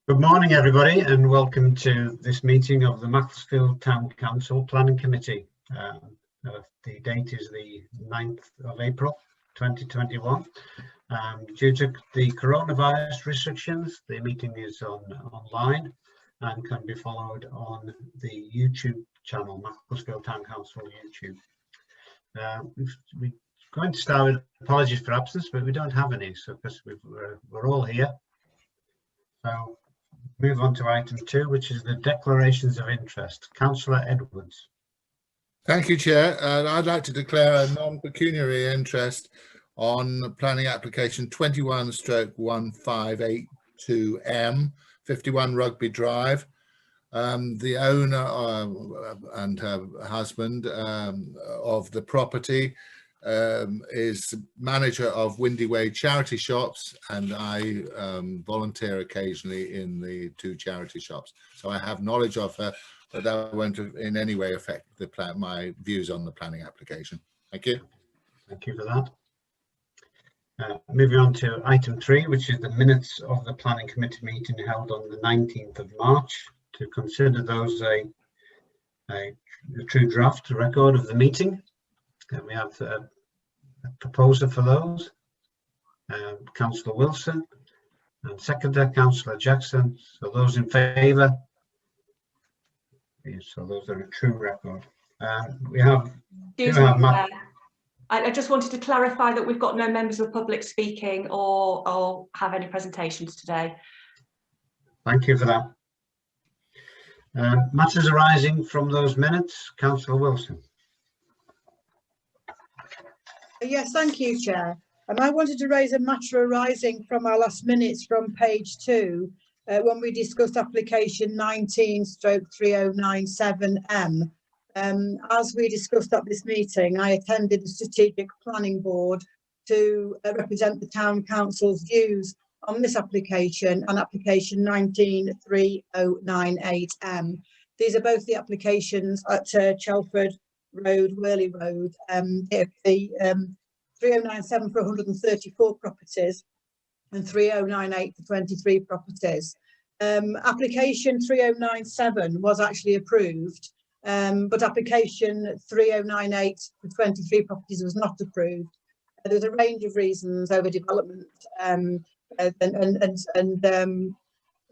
Good morning, everybody, and welcome to this meeting of the Macclesfield Town Council Planning Committee. The date is the 9th of April 2021. Due to the coronavirus restrictions, the meeting is online and can be followed on the YouTube channel, Macclesfield Town Council YouTube. We're going to start with apologies for absence, but we don't have any, so because we're all here. So move on to item 2, which is the declarations of interest. Councillor Edwards. Thank you, Chair. I'd like to declare a non-pecuniary interest on planning application 21/1582M, 51 Rugby Drive. The owner and her husband of the property is manager of Windy Way charity shops, and I volunteer occasionally in the 2 charity shops. So I have knowledge of her, but that won't in any way affect my views on the planning application. Thank you. Thank you for that. Moving on to item 3, which is the minutes of the planning committee meeting held on the 19th of March. To consider those a true draft record of the meeting. And we have a proposer for those, Councillor Wilson, and seconder, Councillor Jackson. So those in favour? So those are a true record. We have. I just wanted to clarify that we've got no members of the public speaking or have any presentations today. Thank you for that. Matters arising from those minutes, Councillor Wilson. Yes, thank you, Chair. And I wanted to raise a matter arising from our last minutes from page 2, when we discussed application 19/3097M. As we discussed at this meeting, I attended the Strategic Planning Board to represent the Town Council's views on this application and application 19/3098M. These are both the applications at Chelford Road, Worley Road, the 3097 for 134 properties and 3098 for 23 properties. Application 3097 was actually approved, but application 3098 for 23 properties was not approved. There was a range of reasons: overdevelopment and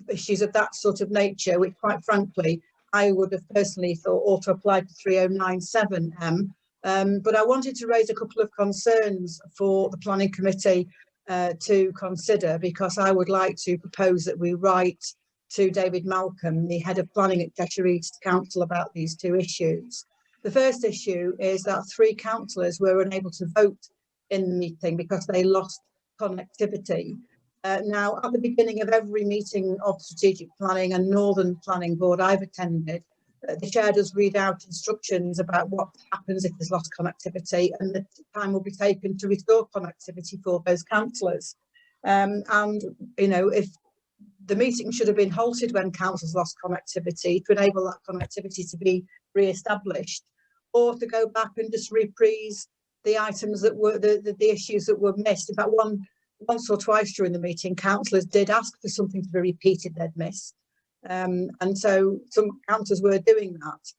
issues of that sort of nature, which quite frankly I would have personally thought ought to apply to 3097M. But I wanted to raise a couple of concerns for the planning committee to consider, because I would like to propose that we write to David Malcolm, the head of planning at Cheshire East Council, about these 2 issues. The first issue is that 3 councillors were unable to vote in the meeting because they lost connectivity. Now, at the beginning of every meeting of strategic planning and Northern Planning Board I've attended, the chair does read out instructions about what happens if there's lost connectivity, and the time will be taken to restore connectivity for those councillors. And, you know, if the meeting should have been halted when councillors lost connectivity to enable that connectivity to be re-established, or to go back and just reprise the items that were the issues that were missed. In fact, once or twice during the meeting, councillors did ask for something to be repeated they'd missed. And so some councillors were doing that.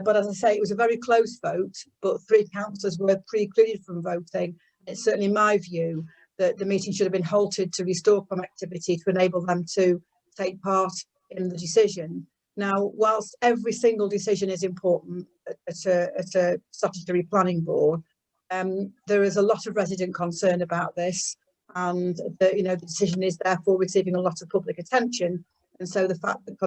But as I say, it was a very close vote, but 3 councillors were precluded from voting. It's certainly my view that the meeting should have been halted to restore connectivity to enable them to take part in the decision. Now, whilst every single decision is important at a statutory planning board, there is a lot of resident concern about this, and the decision is therefore receiving a lot of public attention. And so the fact that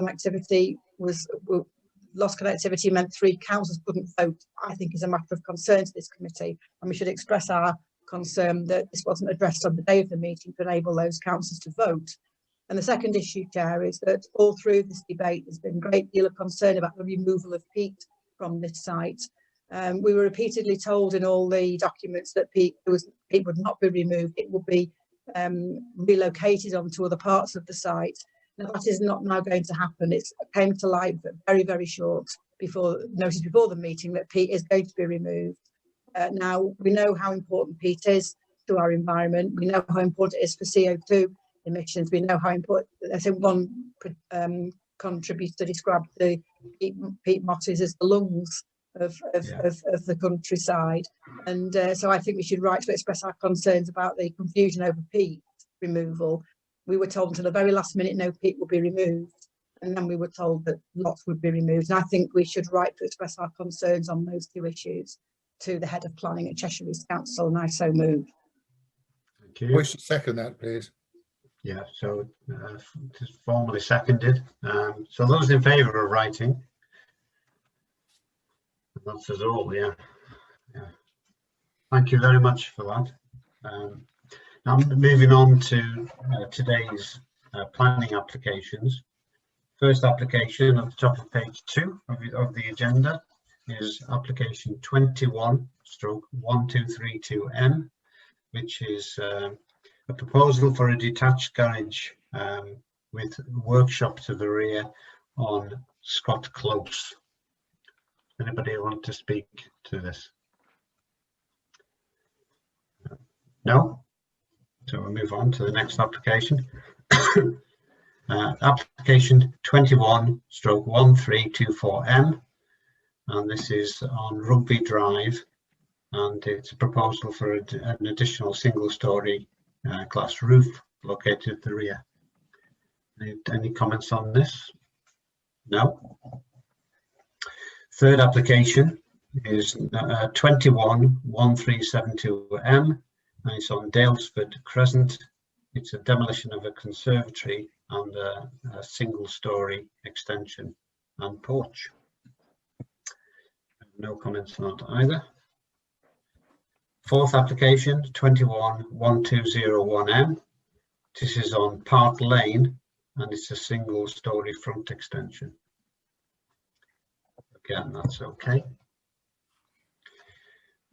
lost connectivity meant 3 councillors couldn't vote, I think is a matter of concern to this committee, and we should express our concern that this wasn't addressed on the day of the meeting to enable those councillors to vote. And the second issue, Chair, is that all through this debate there's been a great deal of concern about the removal of peat from this site. We were repeatedly told in all the documents that peat would not be removed, it would be relocated onto other parts of the site. Now, that is not now going to happen. It came to light very, very short notice before the meeting that peat is going to be removed. Now, we know how important peat is to our environment. We know how important it is for CO2 emissions. We know how important, I think one contributes to describe the peat mosses as the lungs of the countryside. And so I think we should write to express our concerns about the confusion over peat removal. We were told until the very last minute no peat would be removed, and then we were told that lots would be removed. And I think we should write to express our concerns on those two issues to the head of planning at Cheshire East Council, and I so move. Thank you. Wish to second that, please. Yeah, so just formally seconded. So those in favour of writing? That's us all, yeah. Thank you very much for that. Now moving on to today's planning applications. First application at the top of page 2 of the agenda is application 21/1232M, which is a proposal for a detached garage with workshop to the rear on Scott Close. Anybody want to speak to this? No? So we'll move on to the next application. Application 21/1324M, and this is on Rugby Drive, and it's a proposal for an additional single-storey glass roof located at the rear. Any comments on this? No? Third application is 21/1372M, and it's on Dalesford Crescent. It's a demolition of a conservatory and a single-storey extension and porch. No comments on that either. Fourth application 21/1201M. This is on Park Lane, and it's a single-storey front extension. Again, that's okay.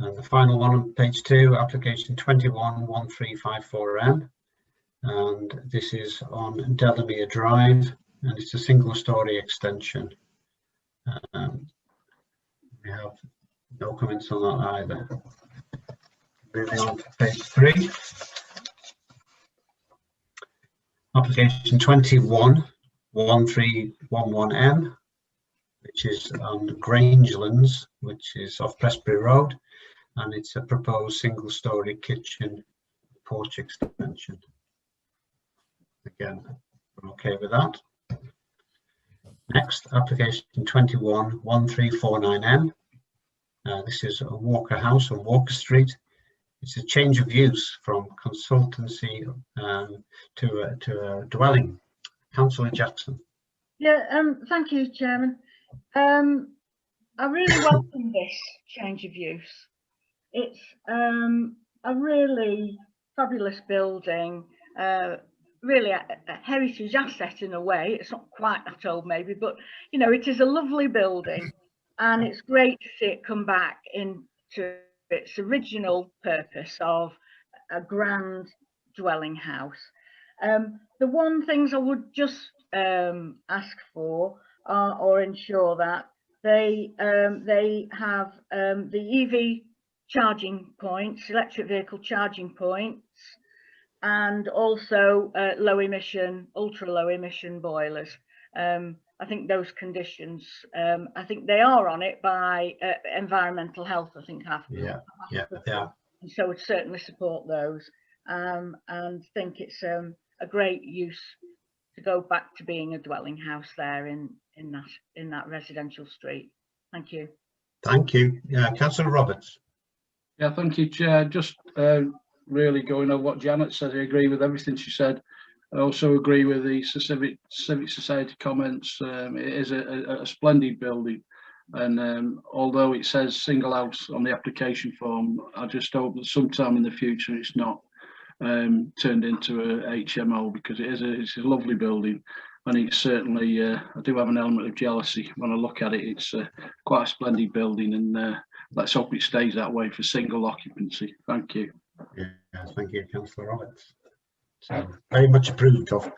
And the final one on page 2, application 21/1354M, and this is on Delamere Drive, and it's a single-storey extension. We have no comments on that either. Moving on to page 3, application 21/1311M, which is on Grangelands, which is off Prestbury Road, and it's a proposed single-storey kitchen porch extension. Again, we're okay with that. Next, application 21/1349M. This is a Walker House on Walker Street. It's a change of use from consultancy to a dwelling. Councillor Jackson. Yeah, thank you, Chairman. I really welcome this change of use. It's a really fabulous building, really a heritage asset in a way. It's not quite that old maybe, but you know, it is a lovely building, and it's great to see it come back into its original purpose of a grand dwelling house. The one things I would just ask for or ensure that they have the EV charging points, electric vehicle charging points, and also low emission, ultra low emission boilers. I think those conditions, I think they are on it by environmental health, I think have. Yeah. And so would certainly support those, and think it's a great use to go back to being a dwelling house there in that residential street. Thank you. Thank you. Councillor Roberts. Yeah, thank you, Chair. Just really going on what Janet said, I agree with everything she said. I also agree with the civic society comments. It is a splendid building, and although it says single house on the application form, I just hope that sometime in the future it's not turned into a HMO, because it's a lovely building, and it's certainly I do have an element of jealousy when I look at it. It's quite a splendid building, and let's hope it stays that way for single occupancy. Thank you. Yeah, thank you, Councillor Roberts. So very much approved of.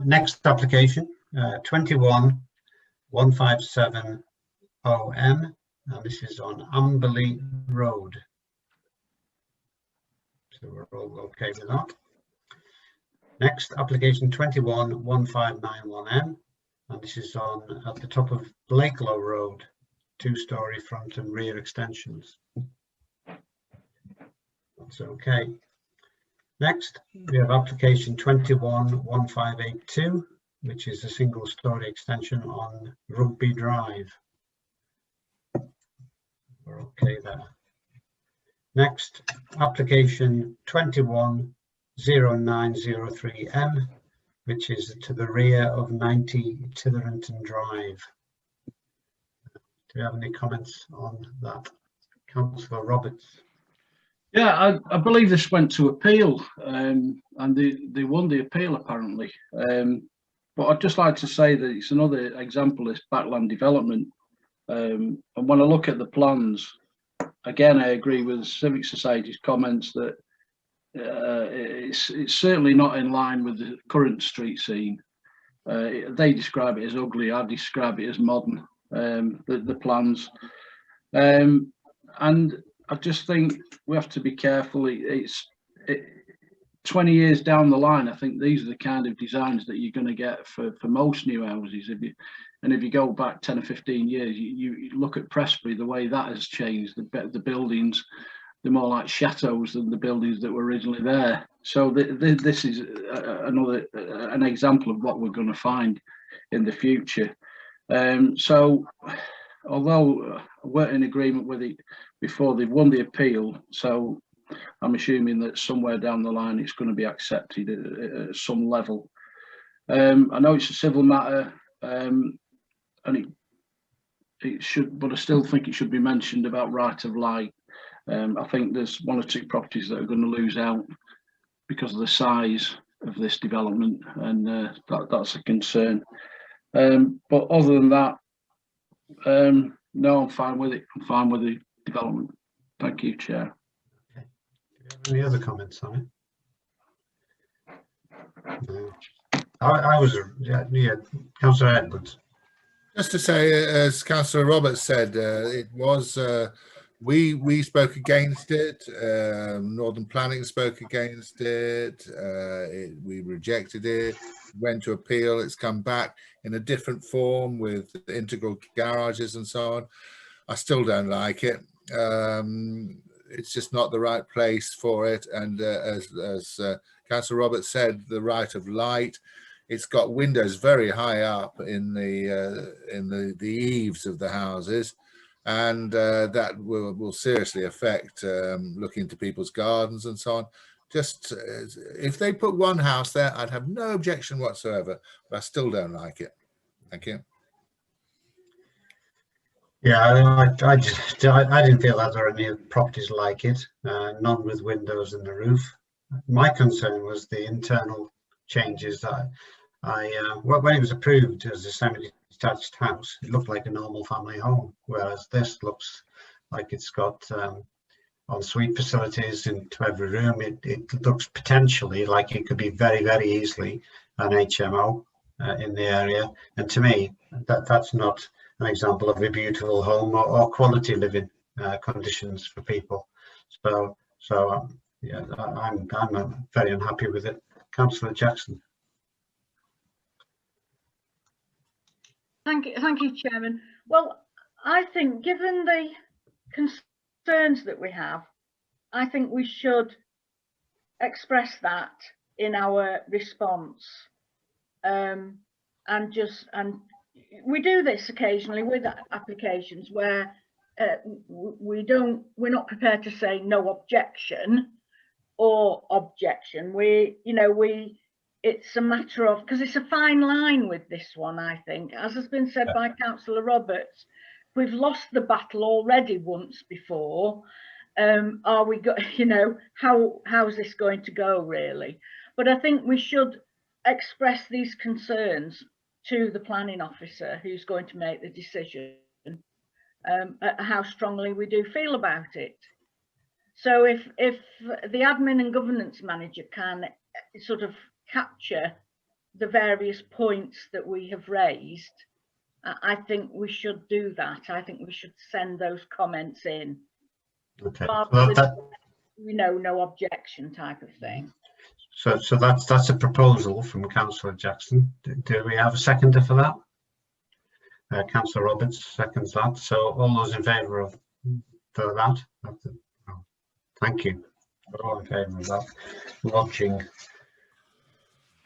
Next application, 21/1570M, and this is on Amberley Road. So we're all okay with that. Next, application 21-1591M, and this is on at the top of Blakelow Road, 2-storey front and rear extensions. That's okay. Next, we have application 21-1582, which is a single-storey extension on Rugby Drive. We're okay there. Next, application 21-0903M, which is to the rear of 90 Titherington Drive. Do you have any comments on that? Councillor Roberts. Yeah, I believe this went to appeal, and they won the appeal apparently. But I'd just like to say that it's another example of this backland development. And when I look at the plans, again, I agree with Civic Society's comments that it's certainly not in line with the current street scene. They describe it as ugly. I describe it as modern. The plans, and I just think we have to be careful. 20 years down the line, I think these are the kind of designs that you're going to get for most new houses. If you go back 10 or 15 years, you look at Prestbury, the way that has changed. The buildings, they're more like chateaus than the buildings that were originally there. So this is an example of what we're going to find in the future. So although I weren't in agreement with it before, they've won the appeal, so I'm assuming that somewhere down the line it's going to be accepted at some level. I know it's a civil matter, and it should, but I still think it should be mentioned about right of light. I think there's 1 or 2 properties that are going to lose out because of the size of this development, and that's a concern. But other than that, no, I'm fine with it. I'm fine with the development. Thank you, Chair. Okay. Do you have any other comments on it? No. I was, yeah, Councillor Edwards. Just to say, as Councillor Roberts said, it was we spoke against it. Northern Planning spoke against it. We rejected it. Went to appeal. It's come back in a different form with integral garages and so on. I still don't like it. It's just not the right place for it. And as Councillor Roberts said, the right of light. It's got windows very high up in the eaves of the houses, and that will seriously affect looking to people's gardens and so on. Just if they put one house there, I'd have no objection whatsoever, but I still don't like it. Thank you. Yeah, I didn't feel that there are any properties like it, none with windows in the roof. My concern was the internal changes that when it was approved as a semi-detached house, it looked like a normal family home, whereas this looks like it's got ensuite facilities into every room. It looks potentially like it could be very, very easily an HMO in the area. And to me, that's not an example of a beautiful home or quality living conditions for people. So yeah, I'm very unhappy with it. Councillor Jackson. Thank you, Chairman. Well, I think given the concerns that we have, I think we should express that in our response. And we do this occasionally with applications where we're not prepared to say no objection or objection. It's a matter of, because it's a fine line with this one, I think, as has been said by Councillor Roberts, we've lost the battle already once before. Are we how's this going to go really? But I think we should express these concerns to the planning officer who's going to make the decision, how strongly we do feel about it. So if the admin and governance manager can sort of capture the various points that we have raised, I think we should do that. I think we should send those comments in. Okay. Rather than, no objection type of thing. So that's a proposal from Councillor Jackson. Do we have a seconder for that? Councillor Roberts seconds that. So all those in favour of that? Thank you. We're all in favour of that. Lodging.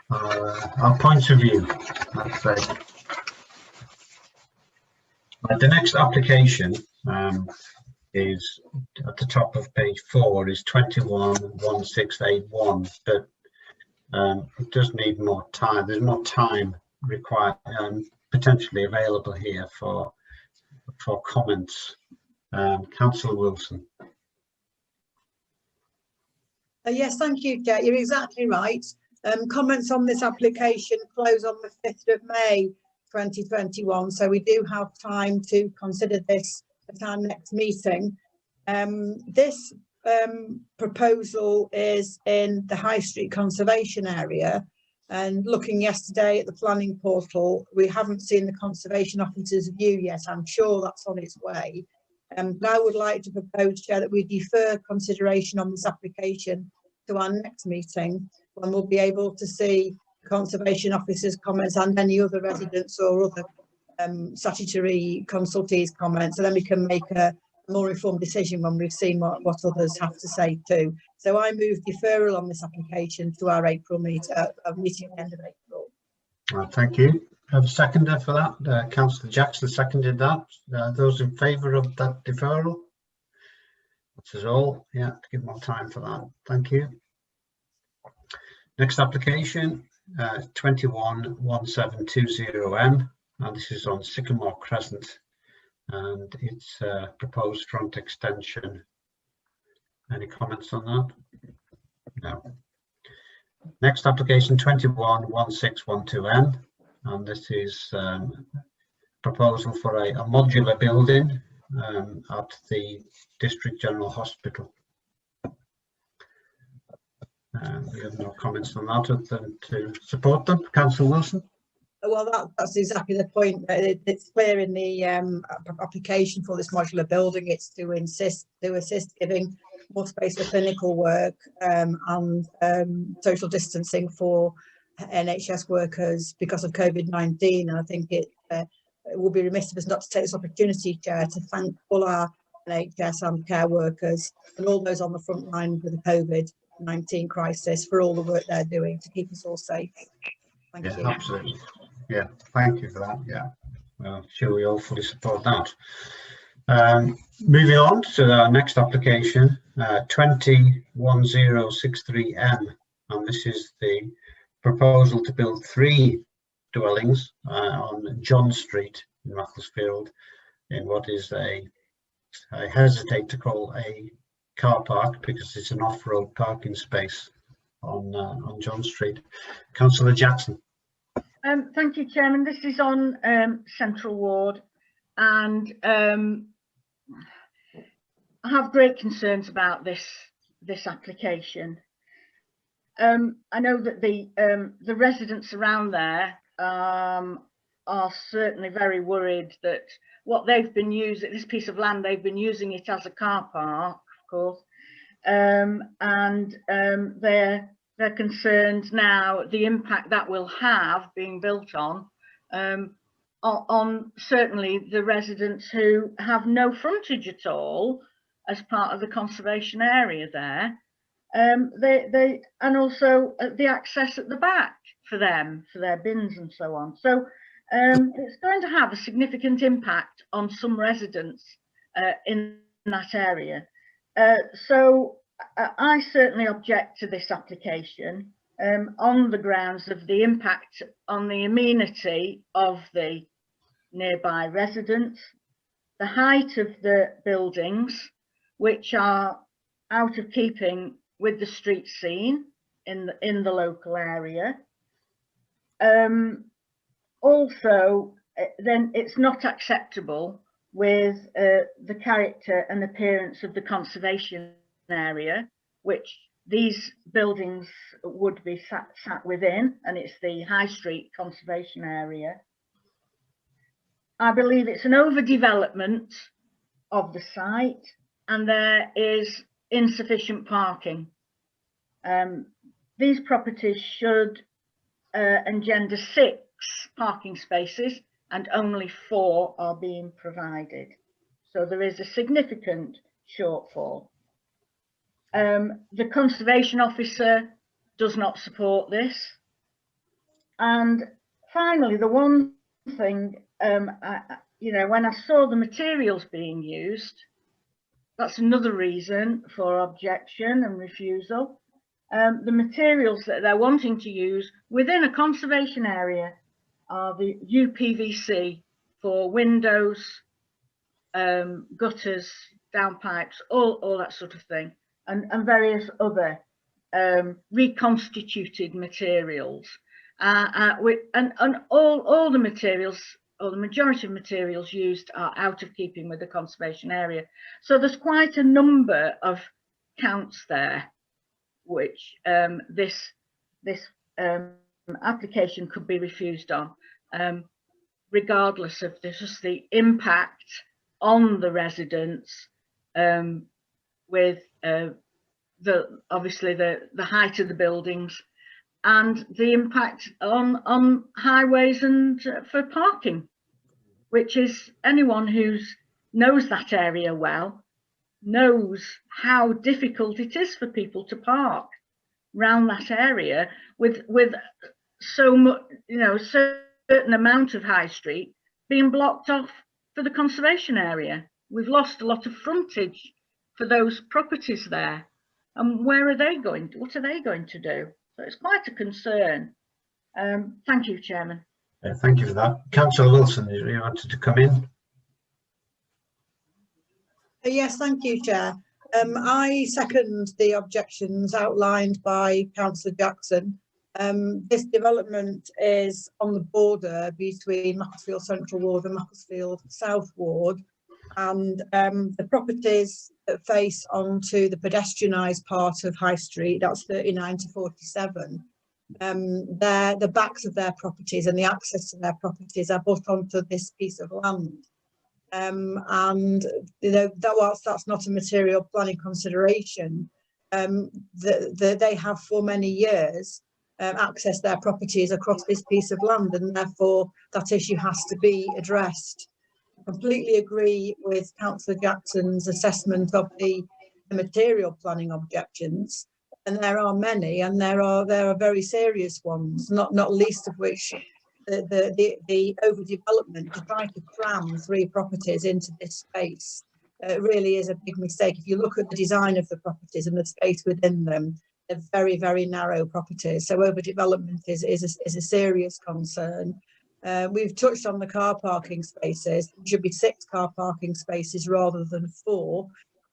Our points of view, let's say. The next application is at the top of page 4 is 211681, but it does need more time. There's more time required, potentially available here for comments. Councillor Wilson. Yes, thank you, Chair. You're exactly right. Comments on this application close on the 5th of May 2021, so we do have time to consider this at our next meeting. This proposal is in the High Street Conservation Area, and looking yesterday at the planning portal, we haven't seen the Conservation Officer's view yet. I'm sure that's on its way. But I would like to propose, Chair, that we defer consideration on this application to our next meeting, when we'll be able to see the Conservation Officer's comments and any other residents or other statutory consultees' comments, and then we can make a more informed decision when we've seen what others have to say too. So I move deferral on this application to our April meeting at the end of April. Thank you. I have a seconder for that. Councillor Jackson seconded that. Those in favour of that deferral? That's us all. Yeah, to give more time for that. Thank you. Next application, 211720M, and this is on Sycamore Crescent, and it's a proposed front extension. Any comments on that? No. Next application, 211612M, and this is proposal for a modular building at the District General Hospital. We have no comments on that other than to support them. Councillor Wilson. Well, that's exactly the point. It's clear in the application for this modular building, it's to assist giving more space for clinical work and social distancing for NHS workers because of COVID-19. And I think it will be remiss of us not to take this opportunity, Chair, to thank all our NHS and care workers and all those on the front line with the COVID-19 crisis for all the work they're doing to keep us all safe. Thank you. Absolutely. Yeah, thank you for that. Yeah, well, sure we all fully support that. Moving on to our next application, 201063M, and this is the proposal to build 3 dwellings on John Street in Macclesfield in what is I hesitate to call a car park because it's an off-road parking space on John Street. Councillor Jackson. Thank you, Chairman. This is on Central Ward, and I have great concerns about this application. I know that the residents around there are certainly very worried that what they've been using, this piece of land, they've been using it as a car park, of course, and they're concerned now the impact that will have being built on certainly the residents who have no frontage at all as part of the conservation area there. And also the access at the back for them, for their bins and so on. So it's going to have a significant impact on some residents in that area. So I certainly object to this application on the grounds of the impact on the amenity of the nearby residents, the height of the buildings, which are out of keeping with the street scene in the local area. Also, then it's not acceptable with the character and appearance of the conservation area, which these buildings would be sat within, and it's the High Street Conservation Area. I believe it's an overdevelopment of the site, and there is insufficient parking. these properties should engender 6 parking spaces and only 4 are being provided. So there is a significant shortfall. The conservation officer does not support this. And finally, the one thing, you know, when I saw the materials being used, that's another reason for objection and refusal. The materials that they're wanting to use within a conservation area are the UPVC for windows, gutters, downpipes, all that sort of thing, and various other reconstituted materials. And all the materials, or the majority of materials used, are out of keeping with the conservation area. So there's quite a number of counts there, which this application could be refused on, regardless of just the impact on the residents, with obviously the height of the buildings, and the impact on highways and for parking, which is, anyone who knows that area well knows how difficult it is for people to park around that area with so much, you know, certain amount of high street being blocked off for the conservation area. We've lost a lot of frontage for those properties there, and where are they going? What are they going to do? So it's quite a concern. Thank you, Chairman. Thank you for that. Councillor Wilson, you wanted to come in? Yes, thank you, Chair. I second the objections outlined by Councillor Jackson. This development is on the border between Macclesfield Central Ward and Macclesfield South Ward, and the properties that face onto the pedestrianised part of High Street, that's 39 to 47, the backs of their properties and the access to their properties are built onto this piece of land. And you know, whilst that's not a material planning consideration, they have for many years accessed their properties across this piece of land, and therefore that issue has to be addressed. I completely agree with Councillor Jackson's assessment of the material planning objections, and there are many, and there are very serious ones, not least of which the overdevelopment to try to cram 3 properties into this space. It really is a big mistake. If you look at the design of the properties and the space within them, they're very, very narrow properties. So overdevelopment is a serious concern. We've touched on the car parking spaces. There should be 6 car parking spaces rather than 4.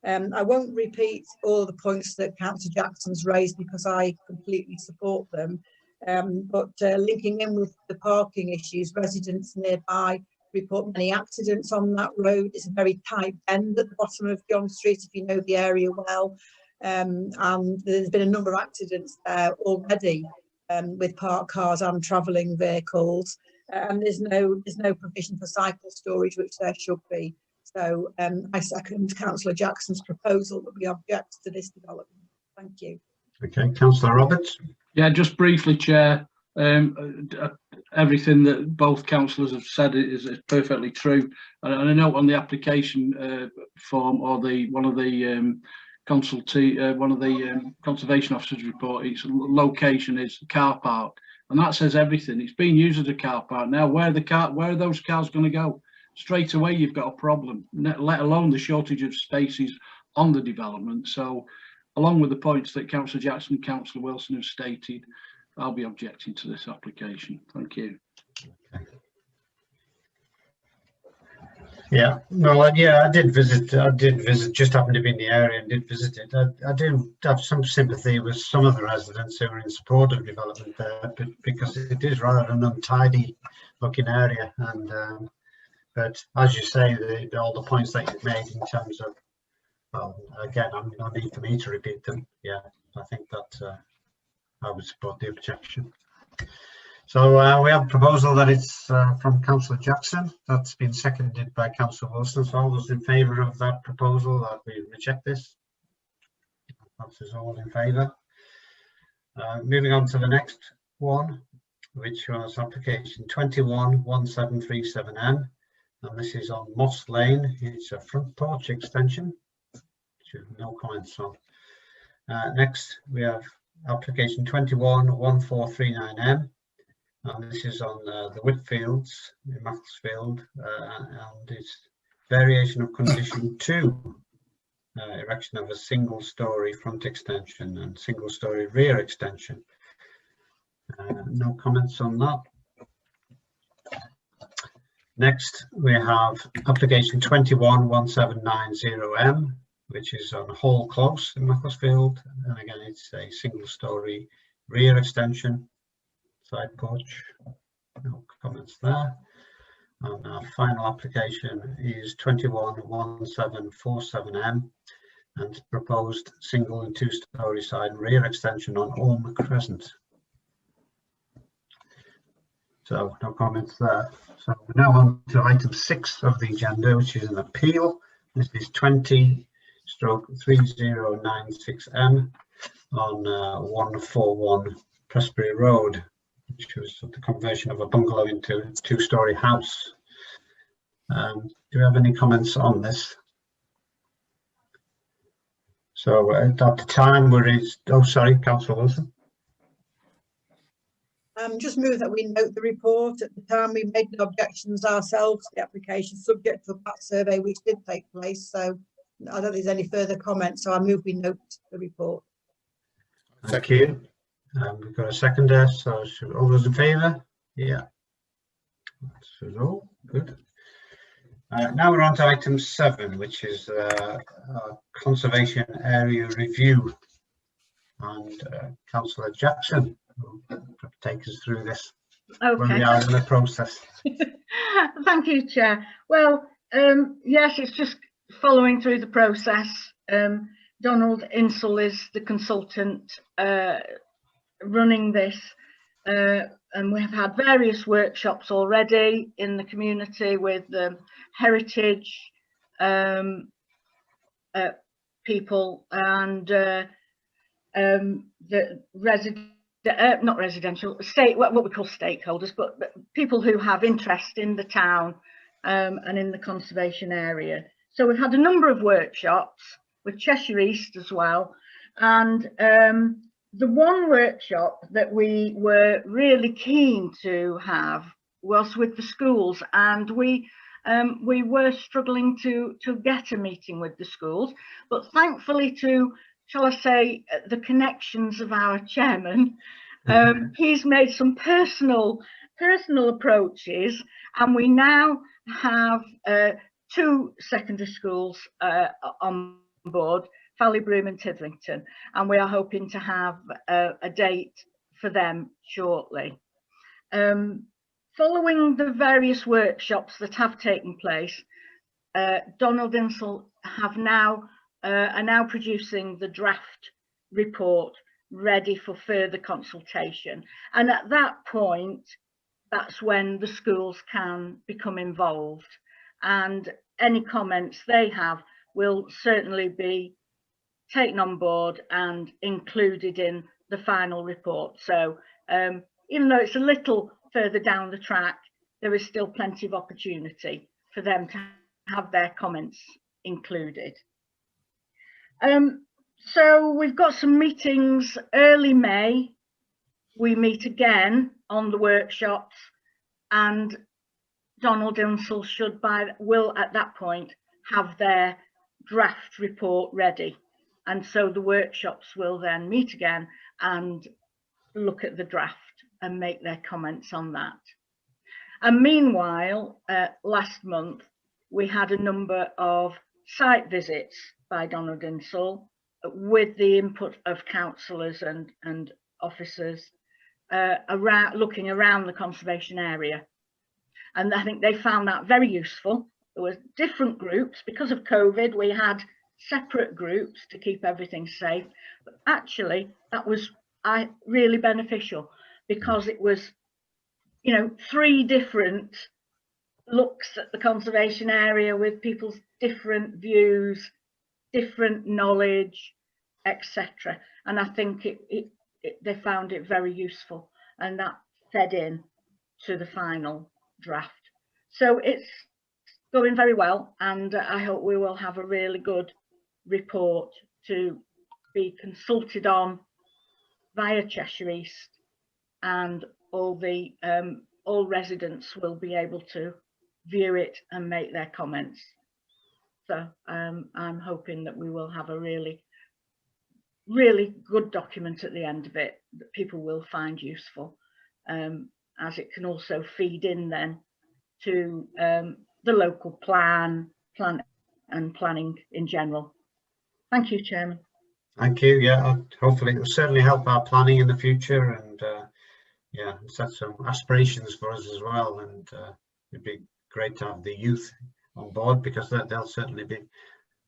I won't repeat all the points that Councillor Jackson's raised because I completely support them. But linking in with the parking issues, residents nearby report many accidents on that road. It's a very tight bend at the bottom of John Street, if you know the area well. And there's been a number of accidents there already with parked cars and travelling vehicles. And there's no provision for cycle storage, which there should be. So I second Councillor Jackson's proposal that we object to this development. Thank you. Okay, Councillor Roberts. Yeah, just briefly, Chair. Everything that both councillors have said is perfectly true. And I note on the application form, or one of the conservation officers report, its location is car park, and that says everything. It's being used as a car park now. Where are those cars going to go? Straight away, you've got a problem. Let alone the shortage of spaces on the development. So, along with the points that Councillor Jackson and Councillor Wilson have stated, I'll be objecting to this application. Thank you. Yeah, well, yeah, I did visit, just happened to be in the area and did visit it. I do have some sympathy with some of the residents who are in support of development there, but because it is rather an untidy looking area. And but as you say, all the points that you've made in terms of, well, again, no need for me to repeat them. Yeah, I think that I would support the objection. So we have a proposal that it's from Councillor Jackson. That's been seconded by Councillor Wilson. So all those in favour of that proposal, that we reject this? That's all in favour. Moving on to the next one, which was application 211737M, and this is on Moss Lane. It's a front porch extension, which is no comments on. Next, we have application 211439M, and this is on the Whitfields in Macclesfield, and it's variation of condition 2, erection of a single-storey front extension and single-storey rear extension. No comments on that. Next, we have application 211790M, which is on Hall Close in Macclesfield, and again it's a single-storey rear extension, side porch. No comments there. And our final application is 211747M, and proposed single and two-storey side and rear extension on Ulm Crescent. So no comments there. So we're now on to item 6 of the agenda, which is an appeal. This is 20/3096M on 141 Prestbury Road, which was the conversion of a bungalow into a two-storey house. Do you have any comments on this? So at the time we raised, oh sorry, Councillor Wilson. Just move that we note the report. At the time we made no objections ourselves to the application, subject to that survey which did take place. So I don't think there's any further comments, so I move we note the report. Thank you. We've got a seconder, so all those in favour? Yeah. So good. Now we're on to item 7, which is conservation area review, and Councillor Jackson will take us through this. Okay. Where we are in the process. Thank you, Chair. Well, yes, it's just following through the process. Donald Insel is the consultant running this, and we have had various workshops already in the community with heritage people and the not residential, what we call stakeholders, but people who have interest in the town and in the conservation area. So we've had a number of workshops with Cheshire East as well, and the one workshop that we were really keen to have was with the schools, and we were struggling to get a meeting with the schools, but thankfully to, shall I say, the connections of our chairman, he's made some personal approaches, and we now have 2 secondary schools on board, Fallybroom and Tidlington, and we are hoping to have a date for them shortly. Following the various workshops that have taken place, Donald Insel are now producing the draft report ready for further consultation, and at that point that's when the schools can become involved, and any comments they have will certainly be taken on board and included in the final report. So even though it's a little further down the track, there is still plenty of opportunity for them to have their comments included. So we've got some meetings early May. We meet again on the workshops, and Donald Insel will at that point have their draft report ready, and so the workshops will then meet again and look at the draft and make their comments on that. And meanwhile, last month we had a number of site visits by Donald Insel with the input of councillors and officers looking around the conservation area, and I think they found that very useful. There were different groups. Because of COVID, we had separate groups to keep everything safe, but actually that was really beneficial, because it was, you know, 3 different looks at the conservation area with people's different views, different knowledge, etc. And I think it they found it very useful, and that fed in to the final draft. So it's going very well, and I hope we will have a really good report to be consulted on via Cheshire East, and all residents will be able to view it and make their comments. So I'm hoping that we will have a really good document at the end of it that people will find useful, as it can also feed in then to the local plan and planning in general. Thank you, Chairman. Thank you. Yeah, hopefully it will certainly help our planning in the future, and yeah, set some aspirations for us as well. And it'd be great to have the youth on board, because they'll certainly be,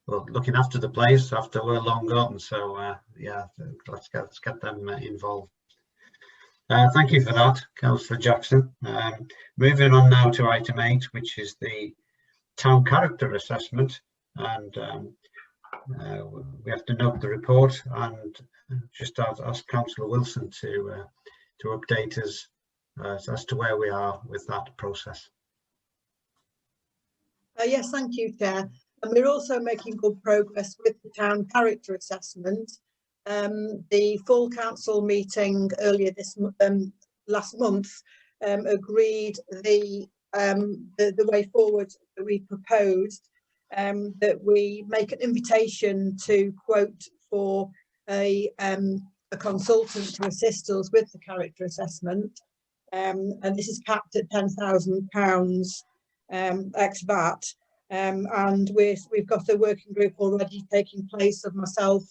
well, looking after the place after we're long gone. So yeah, let's get them involved. Thank you for that, Councillor Jackson. Moving on now to item 8, which is the town character assessment, and we have to note the report, and just ask Councillor Wilson to update us as to where we are with that process. Yes, thank you, Chair. And we're also making good progress with the town character assessment. The full council meeting earlier this last month agreed the way forward that we proposed, that we make an invitation to quote for a consultant to assist us with the character assessment, and this is capped at £10,000 ex-VAT, and we've got a working group already taking place of myself,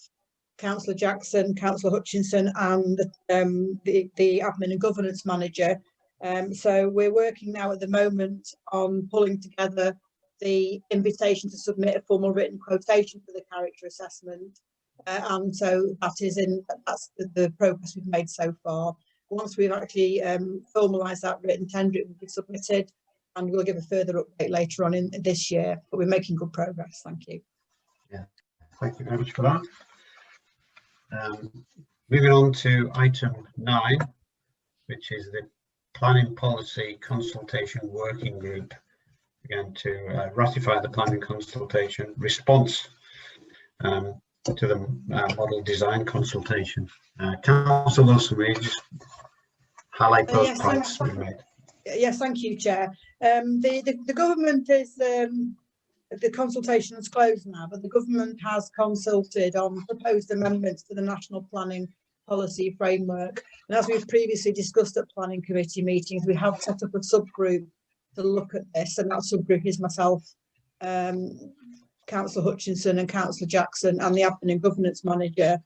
Councillor Jackson, Councillor Hutchinson, and the admin and governance manager. So we're working now at the moment on pulling together the invitation to submit a formal written quotation for the character assessment, and so that's the progress we've made so far. Once we've actually formalised that written tender, it will be submitted, and we'll give a further update later on in this year. But we're making good progress. Thank you. Yeah, thank you very much for that. Moving on to item 9, which is the planning policy consultation working group. Again, to ratify the planning consultation response to the model design consultation. Councillor Wilson, will you just highlight those points we made? Yes, thank you, Chair. The government is, the consultation is closed now, but the government has consulted on proposed amendments to the National Planning Policy Framework. And as we've previously discussed at planning committee meetings, we have set up a subgroup to look at this, and that subgroup is myself, Councillor Hutchinson and Councillor Jackson, and the admin and governance manager.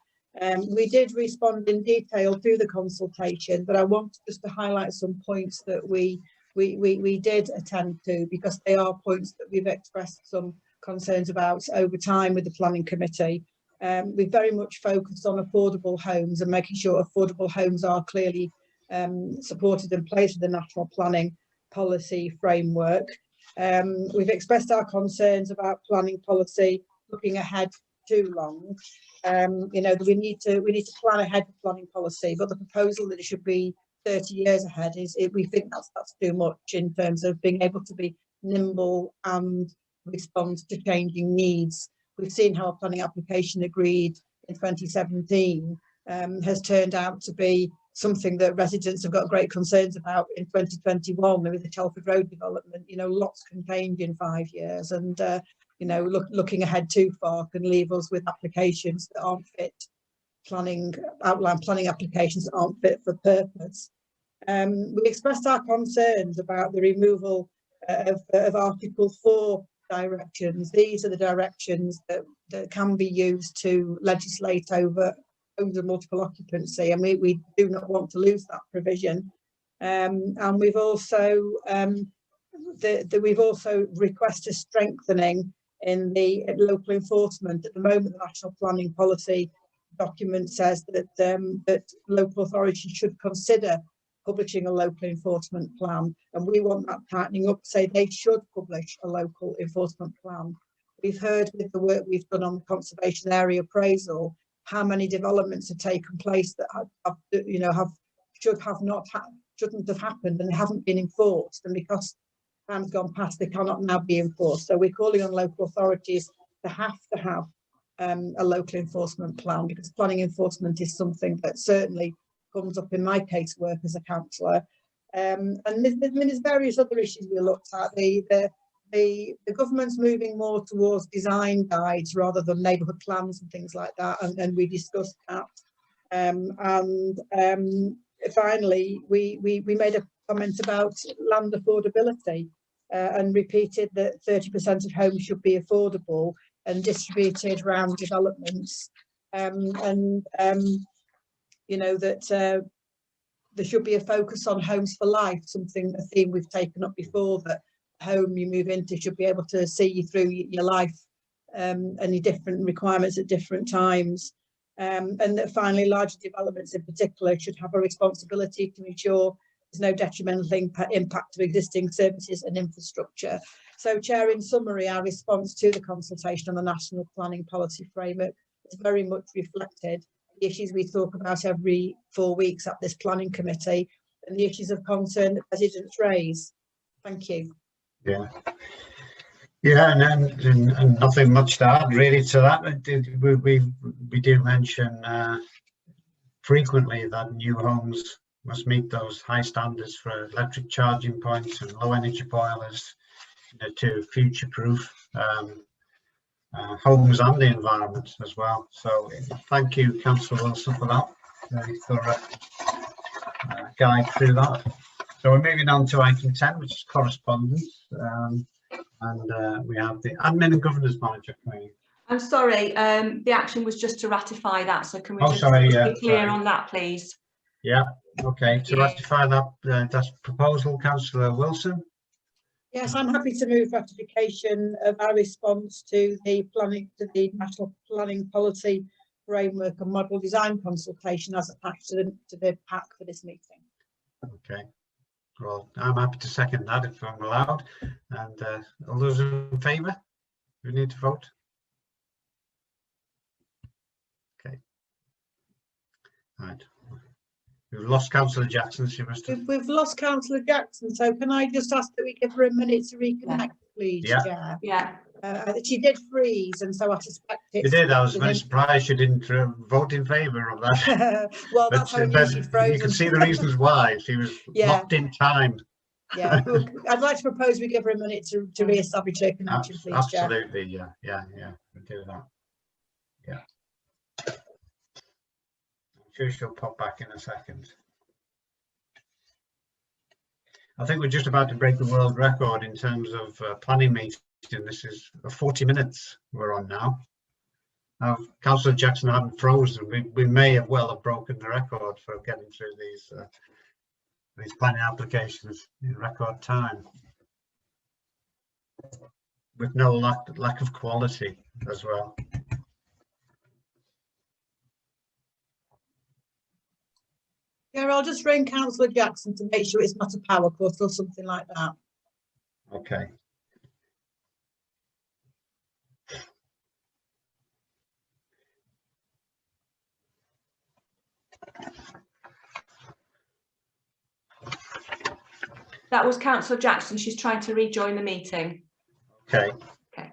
We did respond in detail to the consultation, but I want just to highlight some points that we did attend to, because they are points that we've expressed some concerns about over time with the planning committee. We've very much focused on affordable homes and making sure affordable homes are clearly supported and placed in the National Planning Policy Framework. We've expressed our concerns about planning policy looking ahead too long. You know, we need to plan ahead for planning policy, but the proposal that it should be 30 years ahead we think that's too much in terms of being able to be nimble and respond to changing needs. We've seen how a planning application agreed in 2017 has turned out to be something that residents have got great concerns about in 2021 with the Telford Road development. You know, lots can change in 5 years, and you know, looking ahead too far can leave us with applications that aren't fit, outline planning applications that aren't fit for purpose. We expressed our concerns about the removal of Article 4 directions. These are the directions that can be used to legislate over multiple occupancy, and we do not want to lose that provision. And we've also requested strengthening in the local enforcement. At the moment, the National Planning Policy document says that local authorities should consider publishing a local enforcement plan, and we want that tightening up, say they should publish a local enforcement plan. We've heard with the work we've done on the conservation area appraisal how many developments have taken place that shouldn't have happened and haven't been enforced, and because time's gone past, they cannot now be enforced. So we're calling on local authorities to have a local enforcement plan, because planning enforcement is something that certainly comes up in my casework as a councillor. And there's various other issues we looked at. The government's moving more towards design guides rather than neighbourhood plans and things like that, and we discussed that. Finally, we made a comment about land affordability and repeated that 30% of homes should be affordable and distributed around developments, you know, that there should be a focus on homes for life, a theme we've taken up before, that home you move into should be able to see you through your life and your different requirements at different times. And that finally, larger developments in particular should have a responsibility to ensure there's no detrimental impact of existing services and infrastructure. So, Chair, in summary, our response to the consultation on the National Planning Policy Framework is very much reflected the issues we talk about every 4 weeks at this planning committee and the issues of concern that residents raise. Thank you. Yeah. Yeah, and nothing much to add really to that. We do mention frequently that new homes must meet those high standards for electric charging points and low energy boilers, you know, to future-proof homes and the environment as well. So thank you, Councillor Wilson, for that very thorough guide through that. So we're moving on to item 10, which is correspondence. And we have the Admin and Governance Manager coming. I'm sorry, the action was just to ratify that, so can we just be clear on that, please? Yeah, okay, to ratify that proposal, Councillor Wilson. Yes, I'm happy to move ratification of our response to the National Planning Policy Framework and Model Design consultation as attached to the pack for this meeting. Okay, well, I'm happy to second that if I'm allowed. And all those in favour? We need to vote. Okay. Right. We've lost Councillor Jackson. She must have... We've lost Councillor Jackson, so can I just ask that we give her a minute to reconnect, please, Chair? Yeah. She did freeze, and so I suspect it's... She did. I was very surprised she didn't vote in favour of that. Well, that's how she froze. You can see the reasons why. She was locked in time. Yeah, I'd like to propose we give her a minute to re-establish her connection, please, absolutely, Chair. Yeah, we'll do that. Yeah. I'm sure she'll pop back in a second. I think we're just about to break the world record in terms of planning meeting. This is 40 minutes we're on now. Councillor Jackson hadn't frozen. We may have broken the record for getting through these planning applications in record time, with no lack of quality as well. Yeah, I'll just ring Councillor Jackson to make sure it's not a power cut or something like that. Okay. That was Councillor Jackson. She's trying to rejoin the meeting. Okay. Okay.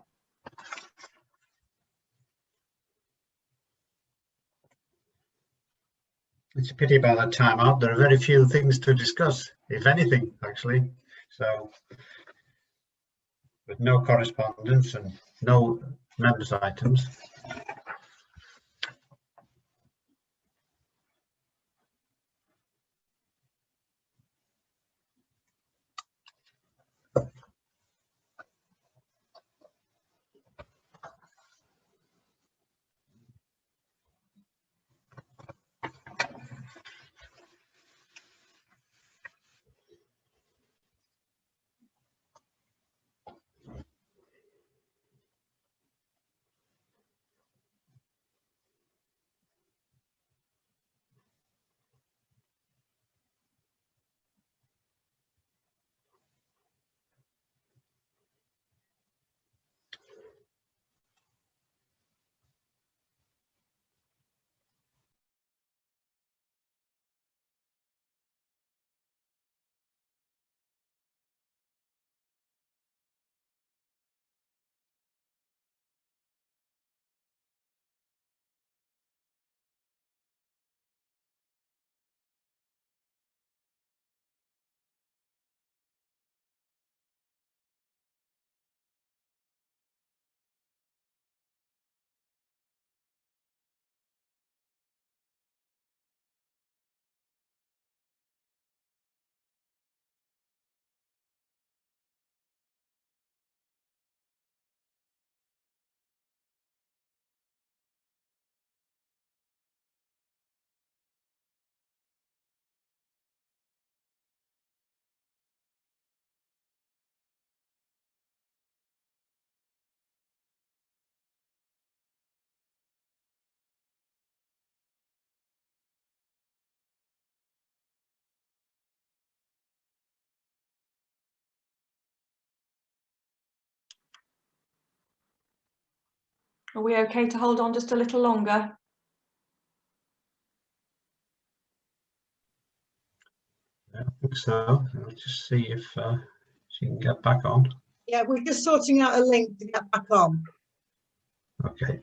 It's a pity about that time out. There are very few things to discuss, if anything, actually. So, with no correspondence and no members' items. Are we okay to hold on just a little longer? I think so. I'll just see if she can get back on. Yeah, we're just sorting out a link to get back on. Okay.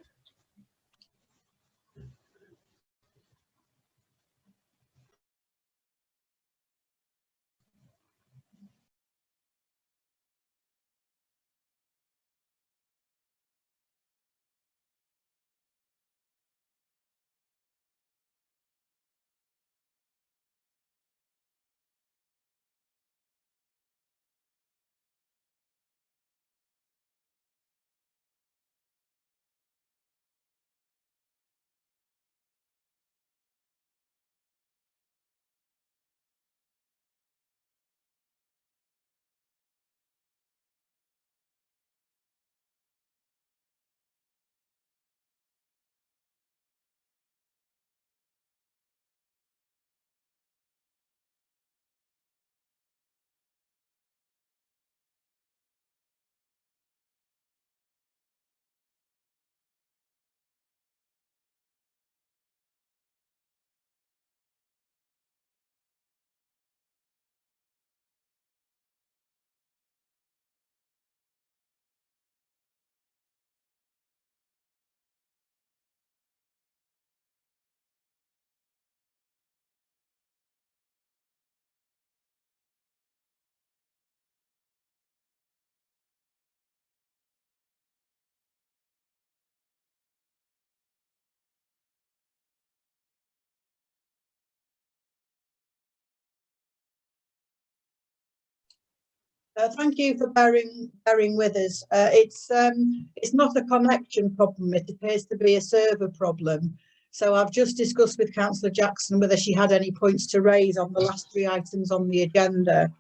Thank you for bearing with us. It's not a connection problem. It appears to be a server problem. So I've just discussed with Councillor Jackson whether she had any points to raise on the last 3 items on the agenda,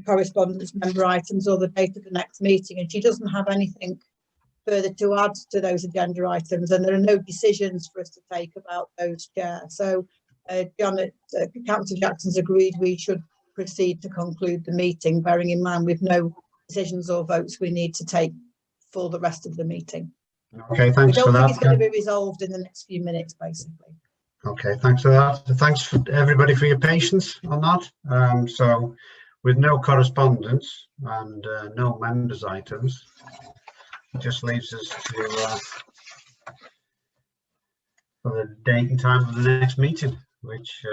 correspondence member items or the date of the next meeting, and she doesn't have anything further to add to those agenda items, and there are no decisions for us to take about those, Chair. So Councillor Jackson's agreed we should proceed to conclude the meeting, bearing in mind we've no decisions or votes we need to take for the rest of the meeting. Okay, thanks for that. I don't think it's going to be resolved in the next few minutes, basically. Okay, thanks for that. Thanks for everybody for your patience on that. So with no correspondence and no members items, it just leaves us to for the date and time of the next meeting, which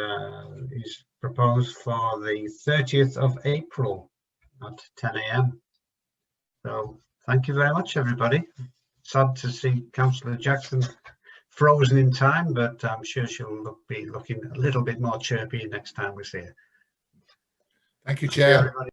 is proposed for the 30th of April at 10 AM. So thank you very much, everybody. Sad to see Councillor Jackson frozen in time, but I'm sure she'll be looking a little bit more chirpy next time we see her. Thank you, Chair. Everybody.